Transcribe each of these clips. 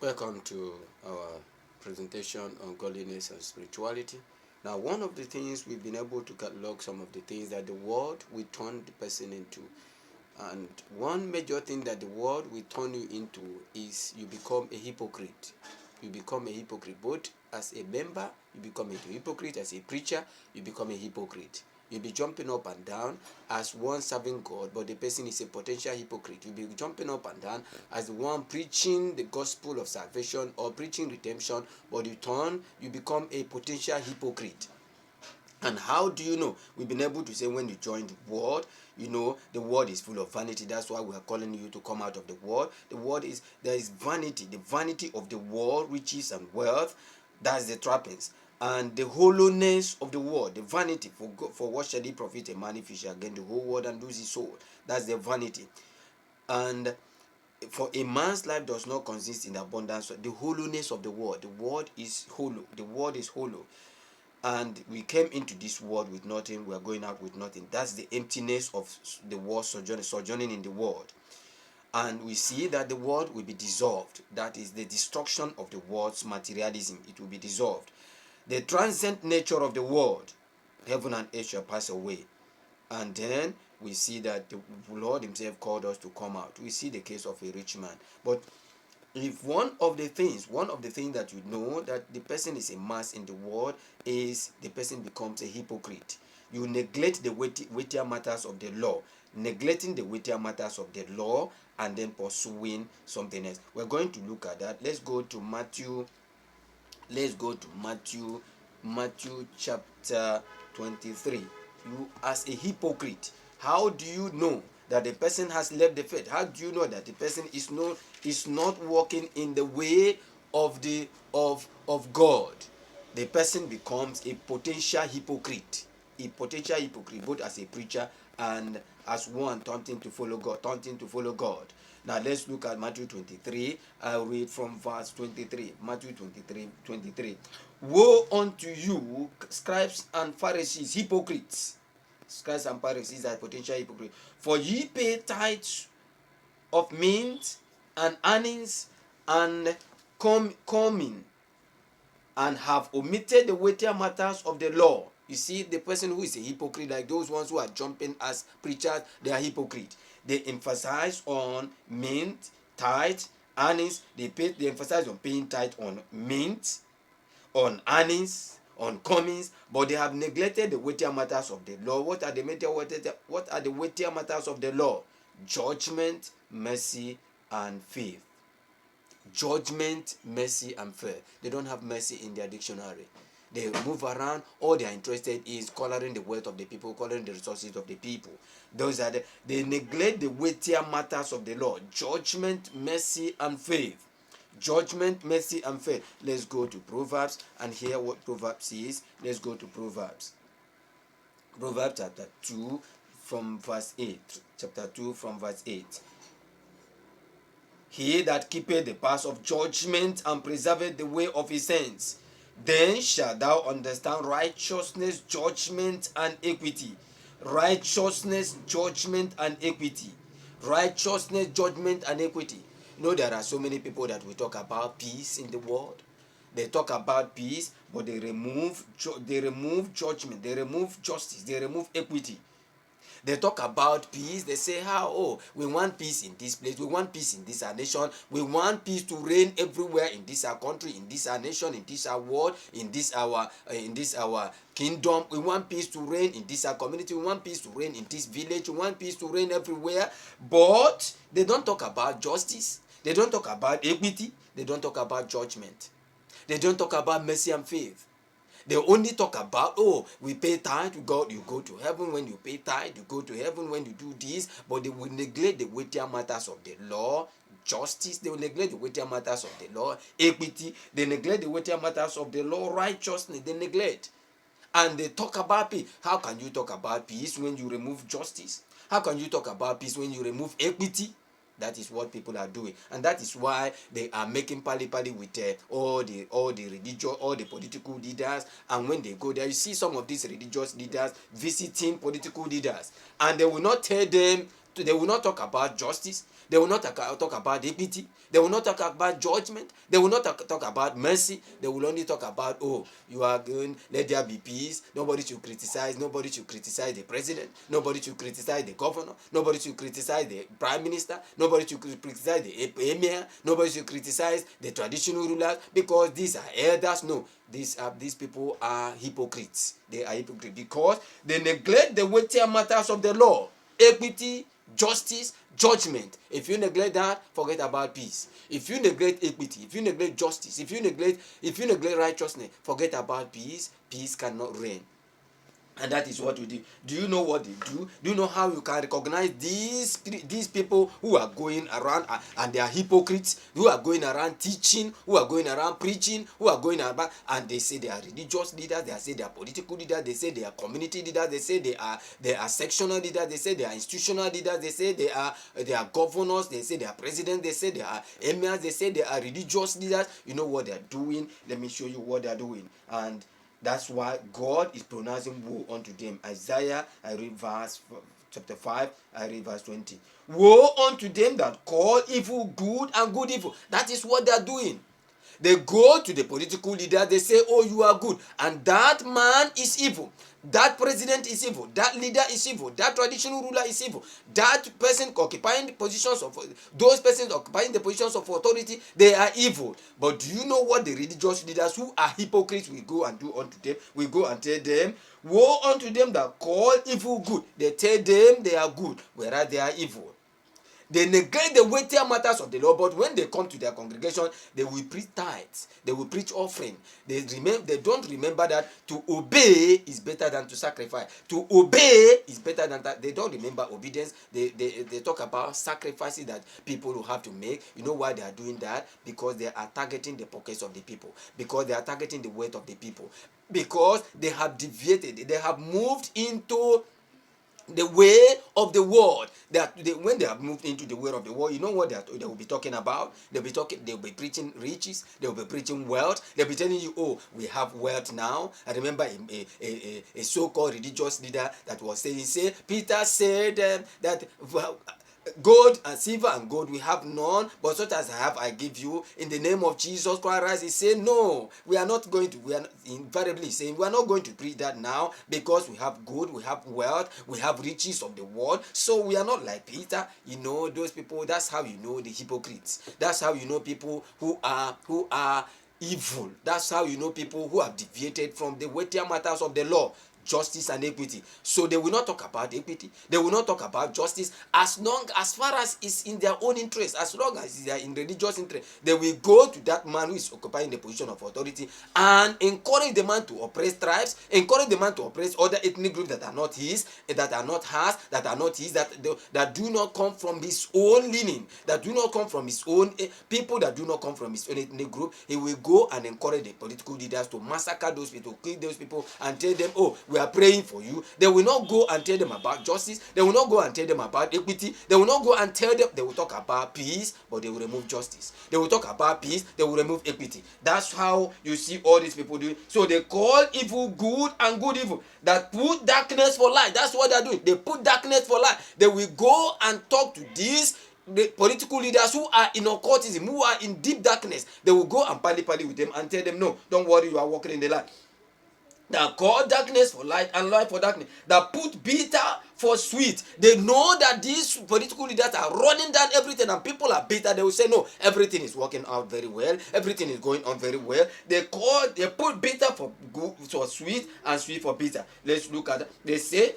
Welcome to our presentation on godliness and spirituality. Now, one of the things we've been able to catalog some of the things that the world will turn the person into. And one major thing that the world will turn you into is you become a hypocrite. You become a hypocrite. Both as a member, you become a hypocrite. As a preacher, you become a hypocrite. You'll be jumping up and down as one serving God, but the person is a potential hypocrite. You'll be jumping up and down as the one preaching the gospel of salvation or preaching redemption, but you become a potential hypocrite. And how do you know? We've been able to say when you join the world, the world is full of vanity. That's why we are calling you to come out of the world. There is vanity, the vanity of the world, riches and wealth. That's the trappings. And the hollowness of the world, the vanity. For what shall it profit a man if he shall gain the whole world and lose his soul? That's the vanity. And for a man's life does not consist in abundance. The hollowness of the world. The world is hollow. The world is hollow. And we came into this world with nothing, we are going out with nothing. That's the emptiness of the world, sojourning in the world. And we see that the world will be dissolved. That is the destruction of the world's materialism. It will be dissolved. The transient nature of the world, heaven and earth shall pass away. And then we see that the Lord himself called us to come out. We see the case of a rich man. But if one of the things that you know that the person is a mass in the world is the person becomes a hypocrite. You neglect the weightier matters of the law, neglecting the weightier matters of the law, and then pursuing something else. We're going to look at that. Let's go to Matthew chapter 23. You as a hypocrite, how do you know that the person has left the faith? How do you know that the person is not walking in the way of God? The person becomes a potential hypocrite. Both as a preacher and as one taunting to follow God. Now let's look at Matthew 23. I'll read from verse 23. Matthew 23. Woe unto you, scribes and Pharisees, hypocrites. Scribes and Pharisees are potential hypocrites. For ye pay tithes of mint and anise and cumin, and have omitted the weightier matters of the law. You see, the person who is a hypocrite, like those ones who are jumping as preachers, they are hypocrite. They emphasize on mint, tithe, anise. They emphasize on paying tithe on mint, on anise, on cummins, but they have neglected the weightier matters of the law. What are the weightier matters of the law? Judgment, mercy, and faith. Judgment, mercy, and faith. They don't have mercy in their dictionary. They move around. All they are interested is coloring the wealth of the people, coloring the resources of the people. They neglect the weightier matters of the law. Judgment, mercy, and faith. Judgment, mercy, and faith. Let's go to Proverbs and hear what Proverbs says. Let's go to Proverbs. Proverbs chapter 2 from verse 8. Chapter 2 from verse 8. He that keepeth the paths of judgment and preserveth the way of his saints, then shalt thou understand righteousness, judgment, and equity. Righteousness, judgment, and equity. Righteousness, judgment, and equity. There are so many people that will talk about peace in the world. They talk about peace, but they remove judgment, they remove justice, they remove equity. They talk about peace. They say we want peace in this place. We want peace in this our nation. We want peace to reign everywhere in this our country, in this our nation, in this our world, in this our kingdom. We want peace to reign in this our community. We want peace to reign in this village. We want peace to reign everywhere. But they don't talk about justice. They don't talk about equity. They don't talk about judgment. They don't talk about mercy and faith. They only talk about, we pay tithe, you go to heaven when you pay tithe, you go to heaven when you do this, but they will neglect the weightier matters of the law. Justice, they will neglect the weightier matters of the law. Equity, they neglect the weightier matters of the law. Righteousness, they neglect. And they talk about peace. How can you talk about peace when you remove justice? How can you talk about peace when you remove equity? That is what people are doing, and that is why they are making pali with all the religious, all the political leaders. And when they go there, you see some of these religious leaders visiting political leaders, and they will not tell them They will not talk about justice. They will not talk about equity. They will not talk about judgment. They will not talk about mercy. They will only talk about, oh, you are going, let there be peace. Nobody should criticize. Nobody should criticize the president. Nobody should criticize the governor. Nobody should criticize the prime minister. Nobody should criticize the emir. Nobody should criticize the traditional rulers, because these are elders. No, these people are hypocrites. They are hypocrites because they neglect the weightier matters of the law: equity, justice, judgment. If you neglect that, forget about peace. If you neglect equity, if you neglect justice, if you neglect righteousness, forget about peace. Peace cannot reign. And that is what we do. Do you know what they do? Do you know how you can recognize these people who are going around and they are hypocrites, who are going around teaching, who are going around preaching, who are going around, and they say they are religious leaders, they say they are political leaders, they say they are community leaders, they say they are sectional leaders, they say they are institutional leaders, they say they are governors, they say they are presidents, they say they are emirs, they say they are religious leaders. You know what they are doing? Let me show you what they are doing. And that's why God is pronouncing woe unto them. Isaiah, I read verse chapter 5, I read verse 20. Woe unto them that call evil good and good evil. That is what they are doing. They go to the political leader, they say, oh, you are good, and that man is evil. That president is evil. That leader is evil. That traditional ruler is evil. That person occupying the positions of those persons occupying the positions of authority, they are evil. But do you know what the religious leaders who are hypocrites will go and do unto them? We go and tell them, woe unto them that call evil good. They tell them they are good, whereas they are evil. They neglect the weightier matters of the law, but when they come to their congregation, they will preach tithes, they will preach offering. They don't remember that to obey is better than to sacrifice. To obey is better than that. They don't remember obedience. They talk about sacrifices that people will have to make. You know why they are doing that? Because they are targeting the pockets of the people. Because they are targeting the wealth of the people. Because they have deviated. They have moved into the way of the world. When they have moved into the way of the world, you know what they will be talking about? They'll be preaching riches, they'll be preaching wealth, they'll be telling you, oh, we have wealth now. I remember a so-called religious leader that was saying, Peter said that gold and silver and gold we have none, but such as I have I give you. In the name of Jesus Christ, he said, no, we are not invariably saying we are not going to preach that now, because we have gold, we have wealth, we have riches of the world. So we are not like Peter. You know, those people, that's how you know the hypocrites. That's how you know people who are evil. That's how you know people who have deviated from the weightier matters of the law: justice and equity. So they will not talk about equity, they will not talk about justice, as far as it's in their own interest, as long as they are in religious interest. They will go to that man who is occupying the position of authority and encourage the man to oppress tribes, encourage the man to oppress other ethnic groups that are not his, that are not hers, that are not his, that do not come from his own lineage, that do not come from his own people, that do not come from his own ethnic group. He will go and encourage the political leaders to massacre those people, kill those people, and tell them, oh, we are praying for you. They will not go and tell them about justice. They will not go and tell them about equity. They will not go and tell them. They will talk about peace, but they will remove justice. They will talk about peace, they will remove equity. That's how you see all these people doing. So they call evil good and good evil. That put darkness for light. That's what they are doing. They put darkness for light. They will go and talk to the political leaders who are in occultism, who are in deep darkness. They will go and pally with them and tell them, no, don't worry, you are walking in the light. That call darkness for light and light for darkness. That put bitter for sweet. They know that these political leaders are running down everything, and people are bitter. They will say, no, everything is working out very well, everything is going on very well. They put bitter for good, for sweet, and sweet for bitter. Let's look at that. They say,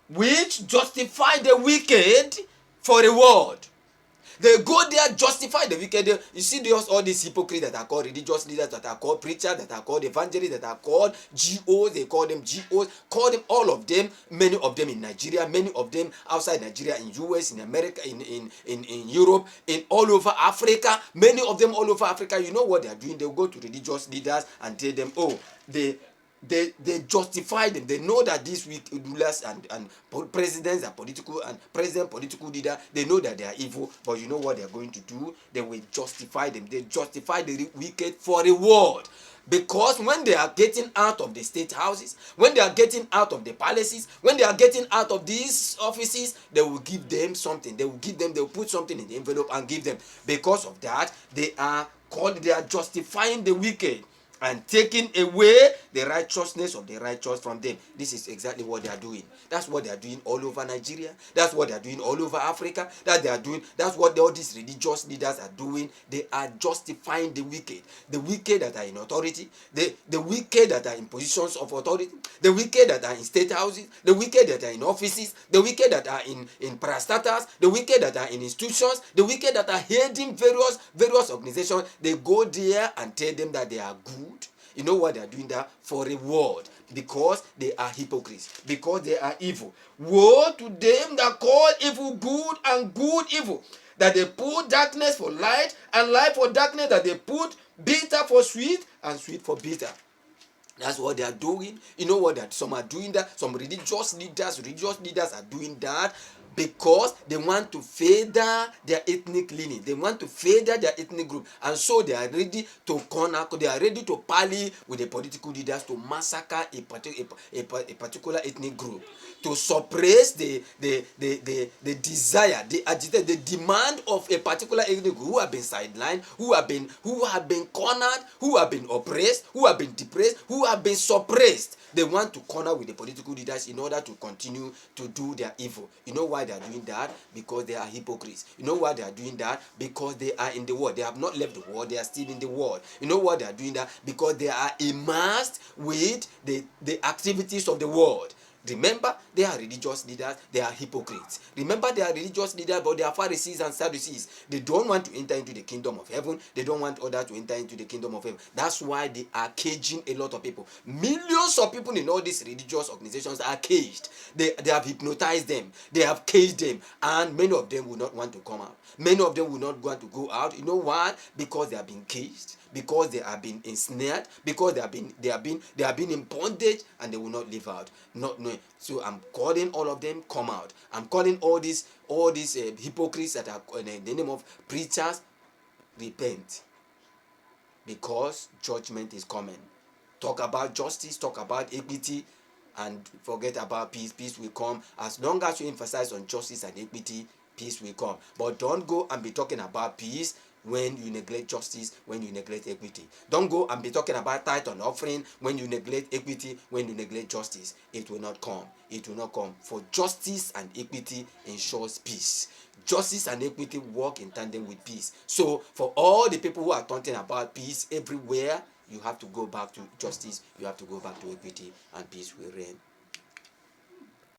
which justify the wicked for reward. They go there, justify the wicked. You see all these hypocrites that are called religious leaders, that are called preachers, that are called evangelists, that are called GOs. They call them GOs. Call them, all of them, many of them in Nigeria, many of them outside Nigeria, in US, in America, in Europe, in all over Africa. Many of them all over Africa. You know what they are doing? They will go to religious leaders and tell them, oh, they justify them. They know that these wicked rulers and presidents and political leader, they know that they are evil, but you know what they are going to do? They will justify them. They justify the wicked for reward. Because when they are getting out of the state houses, when they are getting out of the palaces, when they are getting out of these offices, they will give them something. They will put something in the envelope and give them. Because of that, they are justifying the wicked and taking away the righteousness of the righteous from them. This is exactly what they are doing. That's what they are doing all over Nigeria. That's what they are doing all over Africa. That's what all these religious leaders are doing. They are justifying the wicked that are in authority, the wicked that are in positions of authority, the wicked that are in state houses, the wicked that are in offices, the wicked that are in parastatals, the wicked that are in institutions, the wicked that are heading various organizations. They go there and tell them that they are good. You know what they are doing that? For reward. Because they are hypocrites. Because they are evil. Woe to them that call evil good and good evil. That they put darkness for light and light for darkness. That they put bitter for sweet and sweet for bitter. That's what they are doing. You know what? That some are doing that. Some religious leaders are doing that because they want to further their ethnic lineage. They want to further their ethnic group, and so they are ready to corner. They are ready to parley with the political leaders to massacre a particular ethnic group, to suppress the desire, the demand of a particular ethnic group who have been sidelined, who have been cornered, who have been oppressed, who have been depressed, who have been suppressed. They want to corner with the political leaders in order to continue to do their evil. You know why they are doing that? Because they are hypocrites. You know why they are doing that? Because they are in the world. They have not left the world. They are still in the world. You know why they are doing that? Because they are immersed with the activities of the world. Remember, they are religious leaders, they are hypocrites. Remember, they are religious leaders, but they are Pharisees and Sadducees. They don't want to enter into the kingdom of heaven. They don't want others to enter into the kingdom of heaven. That's why they are caging a lot of people. Millions of people in all these religious organizations are caged. They have hypnotized them. They have caged them. And many of them will not want to come out. Many of them will not want to go out. You know why? Because they have been caged. Because they have been ensnared, because they have been in bondage, and they will not live out, not knowing. So I'm calling all of them, come out. I'm calling all these hypocrites that are in the name of preachers, repent, because judgment is coming. Talk about justice, talk about equity, and forget about peace. Peace will come. As long as you emphasize on justice and equity, peace will come. But don't go and be talking about peace when you neglect justice, when you neglect equity. Don't go and be talking about tithe and offering when you neglect equity, when you neglect justice. It will not come. It will not come. For justice and equity ensures peace. Justice and equity work in tandem with peace. So for all the people who are talking about peace everywhere, you have to go back to justice, you have to go back to equity, and peace will reign.